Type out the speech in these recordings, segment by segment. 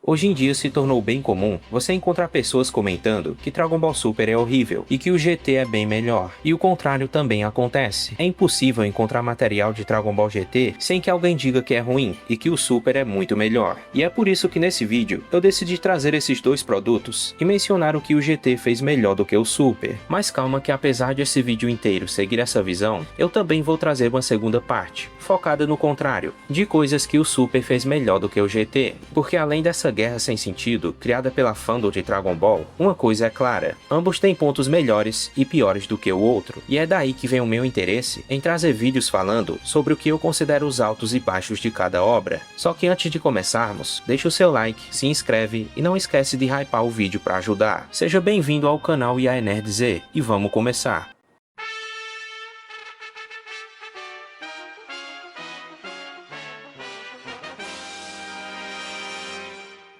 Hoje em dia se tornou bem comum você encontrar pessoas comentando que Dragon Ball Super é horrível e que o GT é bem melhor, e o contrário também acontece. É impossível encontrar material de Dragon Ball GT sem que alguém diga que é ruim e que o Super é muito melhor. E é por isso que nesse vídeo eu decidi trazer esses dois produtos e mencionar o que o GT fez melhor do que o Super. Mas calma que apesar de esse vídeo inteiro seguir essa visão, eu também vou trazer uma segunda parte, focada no contrário, de coisas que o Super fez melhor do que o GT, porque além dessa guerra sem sentido criada pela fandom de Dragon Ball, uma coisa é clara: ambos têm pontos melhores e piores do que o outro, e é daí que vem o meu interesse em trazer vídeos falando sobre o que eu considero os altos e baixos de cada obra. Só que antes de começarmos, deixa o seu like, se inscreve e não esquece de hypar o vídeo para ajudar. Seja bem-vindo ao canal IANerdZ e vamos começar!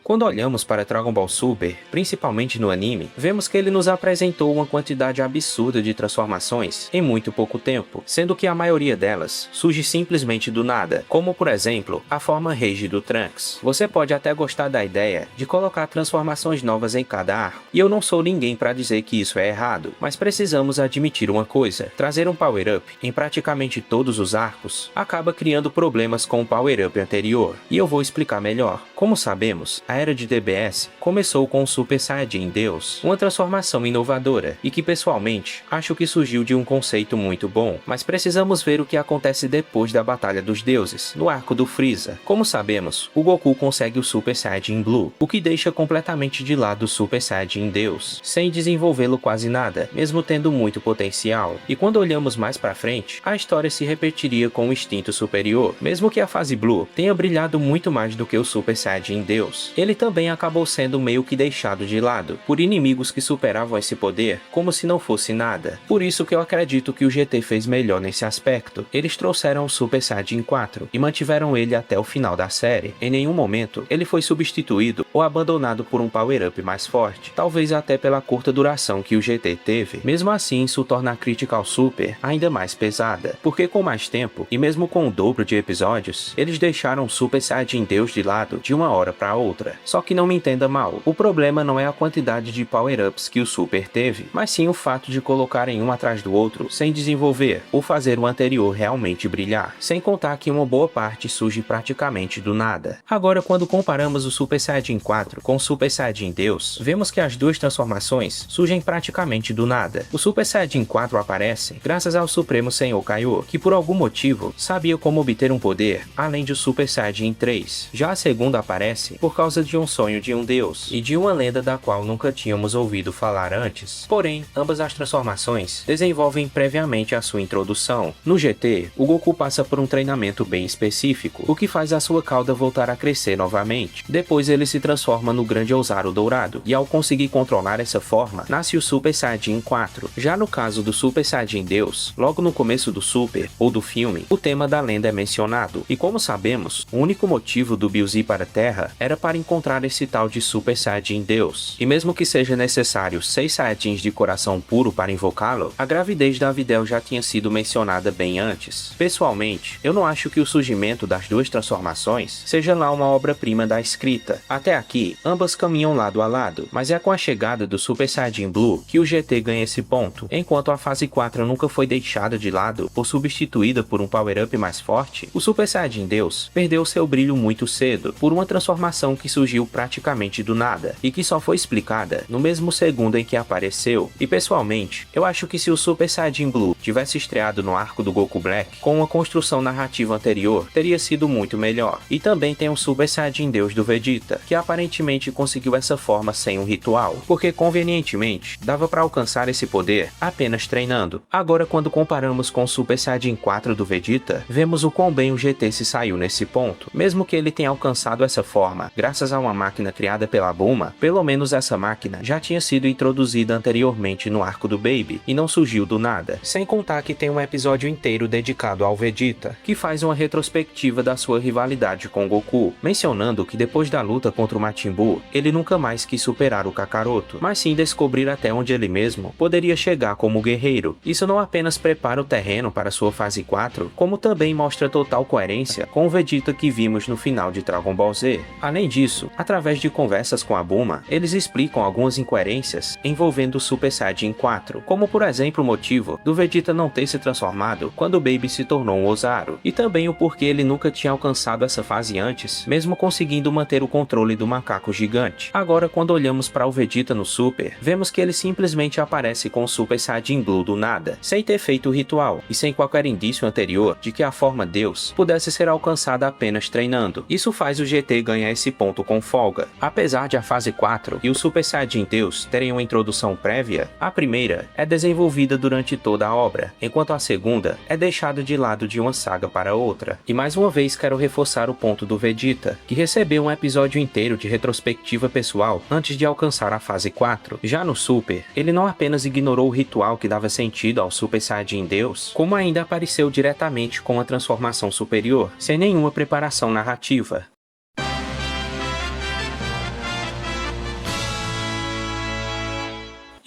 Quando olhamos para Dragon Ball Super, principalmente no anime, vemos que ele nos apresentou uma quantidade absurda de transformações em muito pouco tempo, sendo que a maioria delas surge simplesmente do nada, como por exemplo, a forma Rage do Trunks. Você pode até gostar da ideia de colocar transformações novas em cada arco, e eu não sou ninguém para dizer que isso é errado, mas precisamos admitir uma coisa: trazer um power-up em praticamente todos os arcos acaba criando problemas com o power-up anterior, e eu vou explicar melhor. Como sabemos, a era de DBS começou com o Super Saiyajin Deus, uma transformação inovadora e que pessoalmente acho que surgiu de um conceito muito bom, mas precisamos ver o que acontece depois da Batalha dos Deuses, no arco do Freeza. Como sabemos, o Goku consegue o Super Saiyajin Blue, o que deixa completamente de lado o Super Saiyajin Deus, sem desenvolvê-lo quase nada, mesmo tendo muito potencial. E quando olhamos mais pra frente, a história se repetiria com o instinto superior, mesmo que a fase Blue tenha brilhado muito mais do que o Super Saiyajin Deus. Ele também acabou sendo meio que deixado de lado por inimigos que superavam esse poder como se não fosse nada. Por isso que eu acredito que o GT fez melhor nesse aspecto. Eles trouxeram o Super Saiyajin 4 e mantiveram ele até o final da série. Em nenhum momento ele foi substituído ou abandonado por um power-up mais forte, talvez até pela curta duração que o GT teve. Mesmo assim, isso torna a crítica ao Super ainda mais pesada, porque com mais tempo e mesmo com o dobro de episódios, eles deixaram o Super Saiyajin Deus de lado de uma hora para outra. Só que não me entenda mal, o problema não é a quantidade de power-ups que o Super teve, mas sim o fato de colocarem um atrás do outro sem desenvolver ou fazer o anterior realmente brilhar, sem contar que uma boa parte surge praticamente do nada. Agora, quando comparamos o Super Saiyajin 4 com o Super Saiyajin Deus, vemos que as duas transformações surgem praticamente do nada. O Super Saiyajin 4 aparece graças ao Supremo Senhor Kaiô, que por algum motivo sabia como obter um poder além do Super Saiyajin 3. Já a segunda aparece por causa de um sonho de um deus e de uma lenda da qual nunca tínhamos ouvido falar antes. Porém, ambas as transformações desenvolvem previamente a sua introdução. No GT, o Goku passa por um treinamento bem específico, o que faz a sua cauda voltar a crescer novamente. Depois ele se transforma no Grande Ousaro Dourado, e ao conseguir controlar essa forma, nasce o Super Saiyajin 4. Já no caso do Super Saiyajin Deus, logo no começo do Super, ou do filme, o tema da lenda é mencionado, e como sabemos, o único motivo do Bills ir para a Terra era para encontrar esse tal de Super Saiyajin Deus. E mesmo que seja necessário 6 Saiyajins de coração puro para invocá-lo, a gravidez da Videl já tinha sido mencionada bem antes. Pessoalmente, eu não acho que o surgimento das duas transformações seja lá uma obra-prima da escrita. Até aqui, ambas caminham lado a lado, mas é com a chegada do Super Saiyajin Blue que o GT ganha esse ponto. Enquanto a fase 4 nunca foi deixada de lado ou substituída por um power-up mais forte, o Super Saiyajin Deus perdeu seu brilho muito cedo por uma transformação que surgiu praticamente do nada, e que só foi explicada no mesmo segundo em que apareceu. E pessoalmente, eu acho que se o Super Saiyajin Blue tivesse estreado no arco do Goku Black, com uma construção narrativa anterior, teria sido muito melhor. E também tem o Super Saiyajin Deus do Vegeta, que aparentemente conseguiu essa forma sem um ritual, porque convenientemente, dava para alcançar esse poder apenas treinando. Agora, quando comparamos com o Super Saiyajin 4 do Vegeta, vemos o quão bem o GT se saiu nesse ponto. Mesmo que ele tenha alcançado essa forma graças a uma máquina criada pela Bulma, pelo menos essa máquina já tinha sido introduzida anteriormente no arco do Baby e não surgiu do nada. Sem contar que tem um episódio inteiro dedicado ao Vegeta, que faz uma retrospectiva da sua rivalidade com Goku, mencionando que depois da luta contra o Majin Buu, ele nunca mais quis superar o Kakaroto, mas sim descobrir até onde ele mesmo poderia chegar como guerreiro. Isso não apenas prepara o terreno para sua fase 4, como também mostra total coerência com o Vegeta que vimos no final de Dragon Ball Z. Além disso, através de conversas com a Bulma, eles explicam algumas incoerências envolvendo o Super Saiyajin 4, como por exemplo o motivo do Vegeta não ter se transformado quando o Baby se tornou um Ozaru, e também o porquê ele nunca tinha alcançado essa fase antes, mesmo conseguindo manter o controle do macaco gigante. Agora, quando olhamos para o Vegeta no Super, vemos que ele simplesmente aparece com o Super Saiyajin Blue do nada, sem ter feito o ritual, e sem qualquer indício anterior de que a forma Deus pudesse ser alcançada apenas treinando. Isso faz o GT ganhar esse ponto com folga. Apesar de a fase 4 e o Super Saiyajin Deus terem uma introdução prévia, a primeira é desenvolvida durante toda a obra, enquanto a segunda é deixada de lado de uma saga para outra. E mais uma vez quero reforçar o ponto do Vegeta, que recebeu um episódio inteiro de retrospectiva pessoal antes de alcançar a fase 4. Já no Super, ele não apenas ignorou o ritual que dava sentido ao Super Saiyajin Deus, como ainda apareceu diretamente com a transformação superior, sem nenhuma preparação narrativa.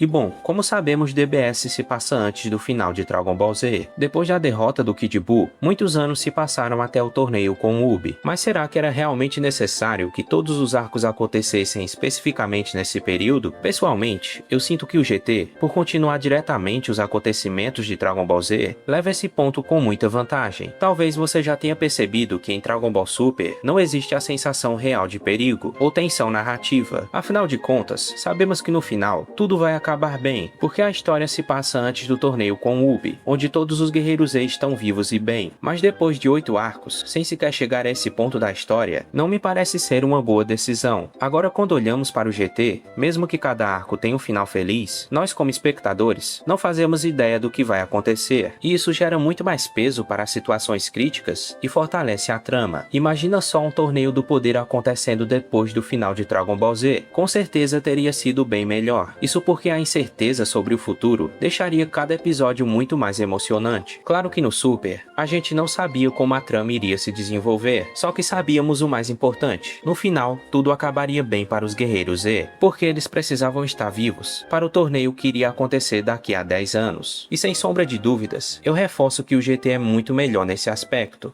E bom, como sabemos, DBS se passa antes do final de Dragon Ball Z. Depois da derrota do Kid Buu, muitos anos se passaram até o torneio com o Ubi. Mas será que era realmente necessário que todos os arcos acontecessem especificamente nesse período? Pessoalmente, eu sinto que o GT, por continuar diretamente os acontecimentos de Dragon Ball Z, leva esse ponto com muita vantagem. Talvez você já tenha percebido que em Dragon Ball Super não existe a sensação real de perigo ou tensão narrativa. Afinal de contas, sabemos que no final, tudo vai acabar bem, porque a história se passa antes do torneio com o Ubi, onde todos os guerreiros Z estão vivos e bem. Mas depois de 8 arcos, sem sequer chegar a esse ponto da história, não me parece ser uma boa decisão. Agora, quando olhamos para o GT, mesmo que cada arco tenha um final feliz, nós como espectadores não fazemos ideia do que vai acontecer, e isso gera muito mais peso para as situações críticas e fortalece a trama. Imagina só um torneio do poder acontecendo depois do final de Dragon Ball Z, com certeza teria sido bem melhor. Isso porque a incerteza sobre o futuro deixaria cada episódio muito mais emocionante. Claro que no Super, a gente não sabia como a trama iria se desenvolver, só que sabíamos o mais importante. No final, tudo acabaria bem para os guerreiros Z, porque eles precisavam estar vivos para o torneio que iria acontecer daqui a 10 anos. E sem sombra de dúvidas, eu reforço que o GT é muito melhor nesse aspecto.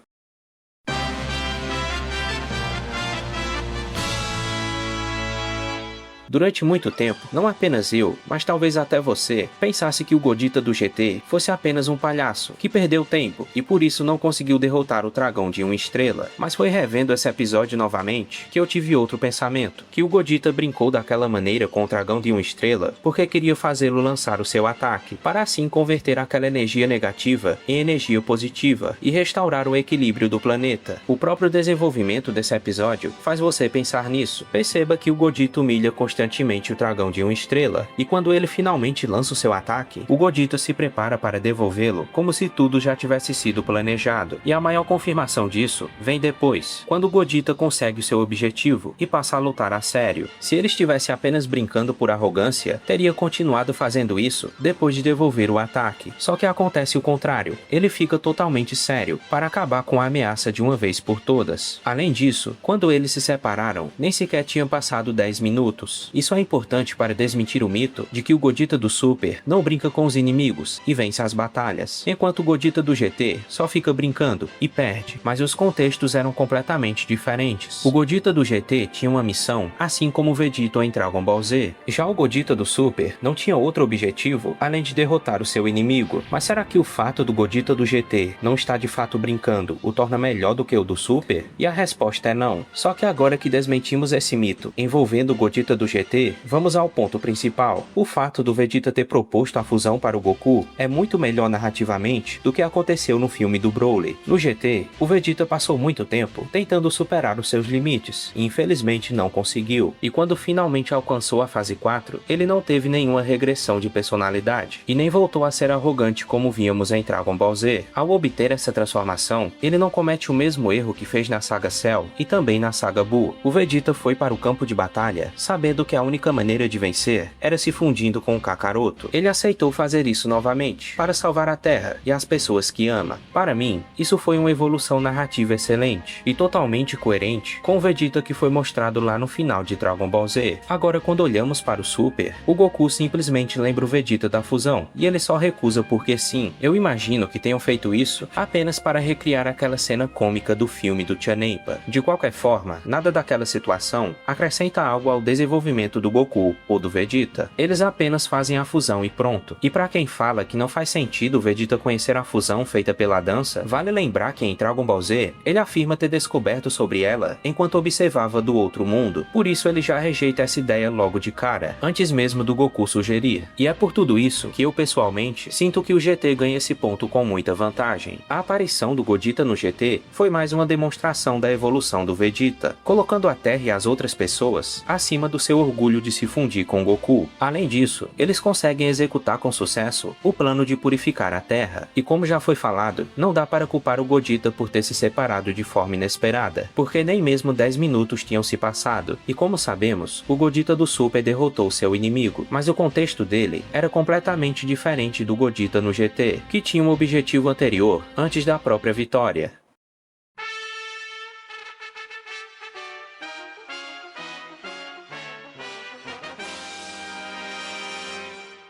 Durante muito tempo, não apenas eu, mas talvez até você, pensasse que o Godita do GT fosse apenas um palhaço, que perdeu tempo e por isso não conseguiu derrotar o dragão de uma estrela. Mas foi revendo esse episódio novamente que eu tive outro pensamento, que o Godita brincou daquela maneira com o dragão de uma estrela porque queria fazê-lo lançar o seu ataque, para assim converter aquela energia negativa em energia positiva e restaurar o equilíbrio do planeta. O próprio desenvolvimento desse episódio faz você pensar nisso. Perceba que o Godita humilha constantemente o dragão de uma estrela, e quando ele finalmente lança o seu ataque, o Godita se prepara para devolvê-lo como se tudo já tivesse sido planejado. E a maior confirmação disso vem depois, quando o Godita consegue o seu objetivo e passa a lutar a sério. Se ele estivesse apenas brincando por arrogância, teria continuado fazendo isso depois de devolver o ataque. Só que acontece o contrário, ele fica totalmente sério para acabar com a ameaça de uma vez por todas. Além disso, quando eles se separaram, nem sequer tinham passado 10 minutos. Isso é importante para desmentir o mito de que o Godita do Super não brinca com os inimigos e vence as batalhas, enquanto o Godita do GT só fica brincando e perde, mas os contextos eram completamente diferentes. O Godita do GT tinha uma missão, assim como o Vegeta em Dragon Ball Z. Já o Godita do Super não tinha outro objetivo além de derrotar o seu inimigo. Mas será que o fato do Godita do GT não estar de fato brincando o torna melhor do que o do Super? E a resposta é não. Só que agora que desmentimos esse mito envolvendo o Godita do GT, vamos ao ponto principal. O fato do Vegeta ter proposto a fusão para o Goku é muito melhor narrativamente do que aconteceu no filme do Broly. No GT, o Vegeta passou muito tempo tentando superar os seus limites, e infelizmente não conseguiu. E quando finalmente alcançou a fase 4, ele não teve nenhuma regressão de personalidade, e nem voltou a ser arrogante como víamos em Dragon Ball Z. Ao obter essa transformação, ele não comete o mesmo erro que fez na saga Cell e também na saga Buu. O Vegeta foi para o campo de batalha sabendo que a única maneira de vencer era se fundindo com o Kakaroto. Ele aceitou fazer isso novamente, para salvar a Terra e as pessoas que ama. Para mim, isso foi uma evolução narrativa excelente, e totalmente coerente com o Vegeta que foi mostrado lá no final de Dragon Ball Z. Agora, quando olhamos para o Super, o Goku simplesmente lembra o Vegeta da fusão, e ele só recusa porque sim. Eu imagino que tenham feito isso apenas para recriar aquela cena cômica do filme do Chaneipa. De qualquer forma, nada daquela situação acrescenta algo ao desenvolvimento do Goku ou do Vegeta. Eles apenas fazem a fusão e pronto. E para quem fala que não faz sentido o Vegeta conhecer a fusão feita pela dança, vale lembrar que em Dragon Ball Z, ele afirma ter descoberto sobre ela enquanto observava do outro mundo. Por isso ele já rejeita essa ideia logo de cara, antes mesmo do Goku sugerir. E é por tudo isso que eu pessoalmente sinto que o GT ganha esse ponto com muita vantagem. A aparição do Gogeta no GT foi mais uma demonstração da evolução do Vegeta, colocando a Terra e as outras pessoas acima do seu orgulho de se fundir com Goku. Além disso, eles conseguem executar com sucesso o plano de purificar a Terra. E como já foi falado, não dá para culpar o Gogeta por ter se separado de forma inesperada, porque nem mesmo 10 minutos tinham se passado. E como sabemos, o Gogeta do Super derrotou seu inimigo, mas o contexto dele era completamente diferente do Gogeta no GT, que tinha um objetivo anterior antes da própria vitória.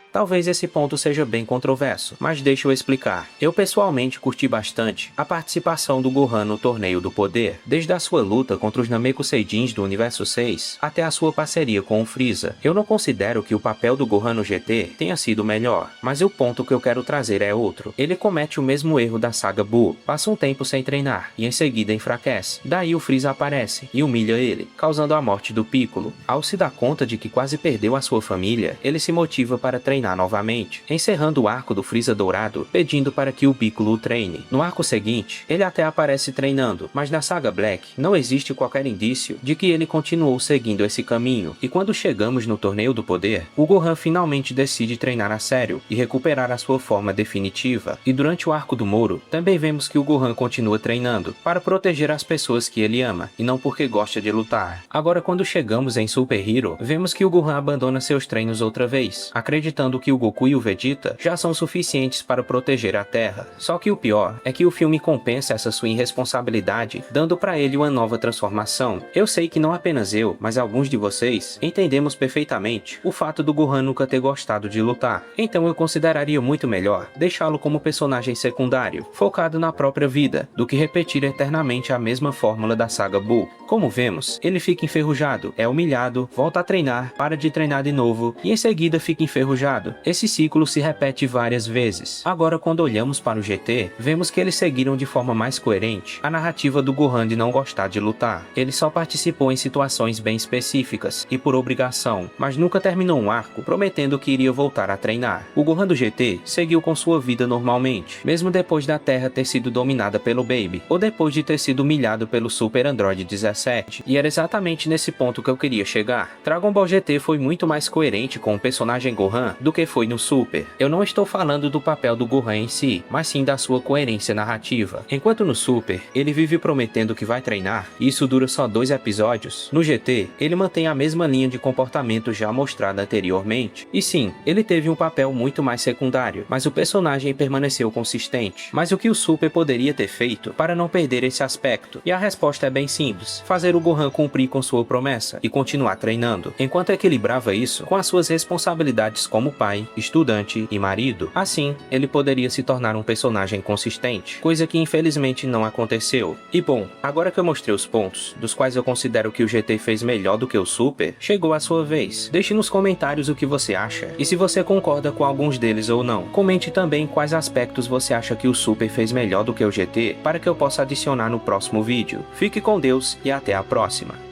Talvez esse ponto seja bem controverso, mas deixa eu explicar. Eu pessoalmente curti bastante a participação do Gohan no Torneio do Poder, desde a sua luta contra os Namekuseidins do Universo 6 até a sua parceria com o Freeza. Eu não considero que o papel do Gohan no GT tenha sido melhor, mas o ponto que eu quero trazer é outro. Ele comete o mesmo erro da saga Buu, passa um tempo sem treinar e em seguida enfraquece. Daí o Freeza aparece e humilha ele, causando a morte do Piccolo. Ao se dar conta de que quase perdeu a sua família, ele se motiva para treinar novamente, encerrando o arco do Freeza Dourado, pedindo para que o Piccolo o treine. No arco seguinte, ele até aparece treinando, mas na saga Black não existe qualquer indício de que ele continuou seguindo esse caminho, e quando chegamos no Torneio do Poder, o Gohan finalmente decide treinar a sério e recuperar a sua forma definitiva. E durante o arco do Moro, também vemos que o Gohan continua treinando, para proteger as pessoas que ele ama, e não porque gosta de lutar. Agora quando chegamos em Super Hero, vemos que o Gohan abandona seus treinos outra vez, acreditando que o Goku e o Vegeta já são suficientes para proteger a Terra. Só que o pior é que o filme compensa essa sua irresponsabilidade, dando para ele uma nova transformação. Eu sei que não apenas eu, mas alguns de vocês, entendemos perfeitamente o fato do Gohan nunca ter gostado de lutar. Então eu consideraria muito melhor deixá-lo como personagem secundário, focado na própria vida, do que repetir eternamente a mesma fórmula da saga Buu. Como vemos, ele fica enferrujado, é humilhado, volta a treinar, para de treinar de novo, e em seguida fica enferrujado. Esse ciclo se repete várias vezes. Agora, quando olhamos para o GT, vemos que eles seguiram de forma mais coerente a narrativa do Gohan de não gostar de lutar. Ele só participou em situações bem específicas e por obrigação, mas nunca terminou um arco prometendo que iria voltar a treinar. O Gohan do GT seguiu com sua vida normalmente, mesmo depois da Terra ter sido dominada pelo Baby, ou depois de ter sido humilhado pelo Super Android 17. E era exatamente nesse ponto que eu queria chegar. Dragon Ball GT foi muito mais coerente com o personagem Gohan do que foi no Super. Eu não estou falando do papel do Gohan em si, mas sim da sua coerência narrativa. Enquanto no Super, ele vive prometendo que vai treinar, e isso dura só 2 episódios, no GT, ele mantém a mesma linha de comportamento já mostrada anteriormente. E sim, ele teve um papel muito mais secundário, mas o personagem permaneceu consistente. Mas o que o Super poderia ter feito para não perder esse aspecto? E a resposta é bem simples: fazer o Gohan cumprir com sua promessa e continuar treinando, enquanto equilibrava isso com as suas responsabilidades como pai, estudante e marido. Assim, ele poderia se tornar um personagem consistente, coisa que infelizmente não aconteceu. E bom, agora que eu mostrei os pontos, dos quais eu considero que o GT fez melhor do que o Super, chegou a sua vez. Deixe nos comentários o que você acha, e se você concorda com alguns deles ou não. Comente também quais aspectos você acha que o Super fez melhor do que o GT, para que eu possa adicionar no próximo vídeo. Fique com Deus e até a próxima.